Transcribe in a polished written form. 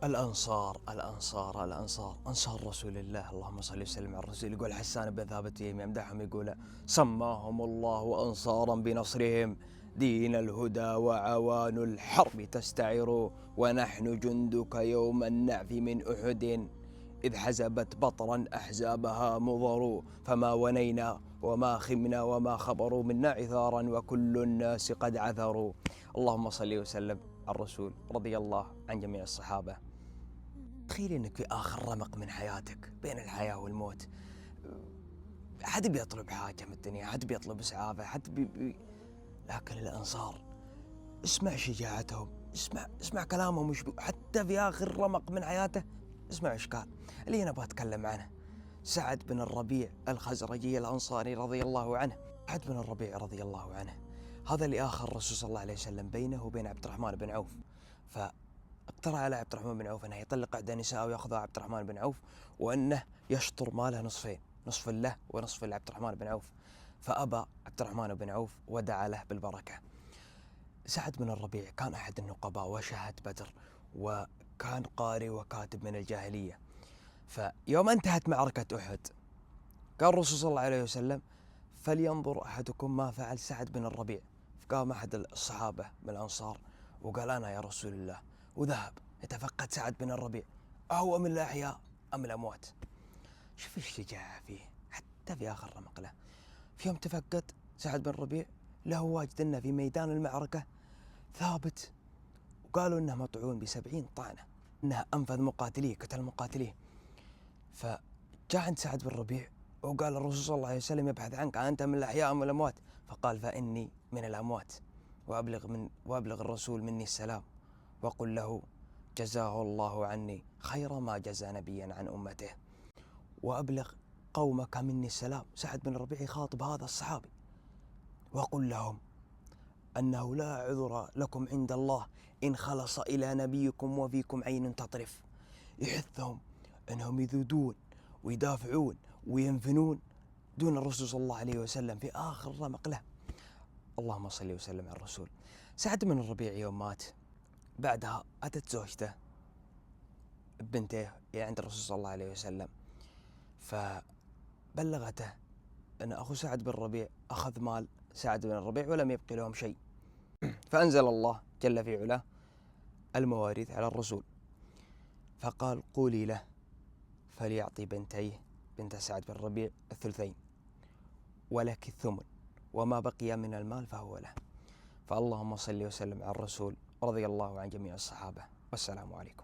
الأنصار أنصار رسول الله، اللهم صل وسلم على الرسول. يقول حسان بن ثابت يمدحهم يقول: سماهم الله أنصارا بنصرهم، دين الهدى وعوان الحرب تستعر، ونحن جندك يوم النعف من أحد، إذ حزبت بطرا أحزابها مضر، فما ونينا وما خمنا وما خبروا منا عثارا، وكل الناس قد عثروا. اللهم صل وسلم على الرسول، رضي الله عن جميع الصحابة. تخيل انك في اخر رمق من حياتك بين الحياة والموت، حد بيطلب حاجة من الدنيا، حد بيطلب اسعافه، لكن الانصار اسمع شجاعتهم، اسمع كلامهم وش حتى في اخر رمق من حياته. اسمع ايش قال. اللي انا ابغى اتكلم عنه سعد بن الربيع الخزرجي الانصاري رضي الله عنه. سعد بن الربيع رضي الله عنه هذا اللي اخر الرسول صلى الله عليه وسلم بينه وبين عبد الرحمن بن عوف، اقترح على عبد الرحمن بن عوف انه يطلق احدى نساءه وياخذها عبد الرحمن بن عوف، وانه يشطر ماله نصفين، نصف له ونصف لعبد الرحمن بن عوف. فابى عبد الرحمن بن عوف ودعا له بالبركه. سعد بن الربيع كان احد النقباء وشهد بدر، وكان قارئ وكاتب من الجاهليه. فيوم انتهت معركه احد قال الرسول صلى الله عليه وسلم: فلينظر احدكم ما فعل سعد بن الربيع. فقام احد الصحابه من الانصار وقال: انا يا رسول الله. وذهب يتفقد سعد بن الربيع أهو من الأحياء أم الأموات. شوف الشجاعة فيه حتى في آخر رمق له. في يوم تفقد سعد بن الربيع له واجد أنه في ميدان المعركة ثابت، وقالوا أنه مطعون ب70 طعنة، أنه أنفذ مقاتليه، قتل مقاتليه. فجاء عند سعد بن الربيع وقال الرسول صلى الله عليه وسلم يبحث عنك، أنت من الأحياء أم الأموات؟ فقال: فإني من الأموات، وأبلغ الرسول مني السلام، وقل له جزاه الله عني خير ما جزى نبيا عن أمته، وأبلغ قومك مني السلام. سعد بن الربيع يخاطب هذا الصحابي: وقل لهم أنه لا عذر لكم عند الله إن خلص إلى نبيكم وفيكم عين تطرف. يحثهم أنهم يذودون ويدافعون وينفنون دون الرسول صلى الله عليه وسلم في آخر رمق له. اللهم صل وسلم على الرسول. سعد بن الربيع يوم مات بعدها أتت زوجته بنته عند الرسول صلى الله عليه وسلم، فبلغته أن أخو سعد بن الربيع أخذ مال سعد بن الربيع ولم يبقي لهم شيء. فأنزل الله جل في علاه المواريث على الرسول، فقال: قولي له فليعطي بنتيه بنت سعد بن الربيع الثلثين، ولك الثمن، وما بقي من المال فهو له. فاللهم صل وسلم على الرسول، رضي الله عن جميع الصحابة، والسلام عليكم.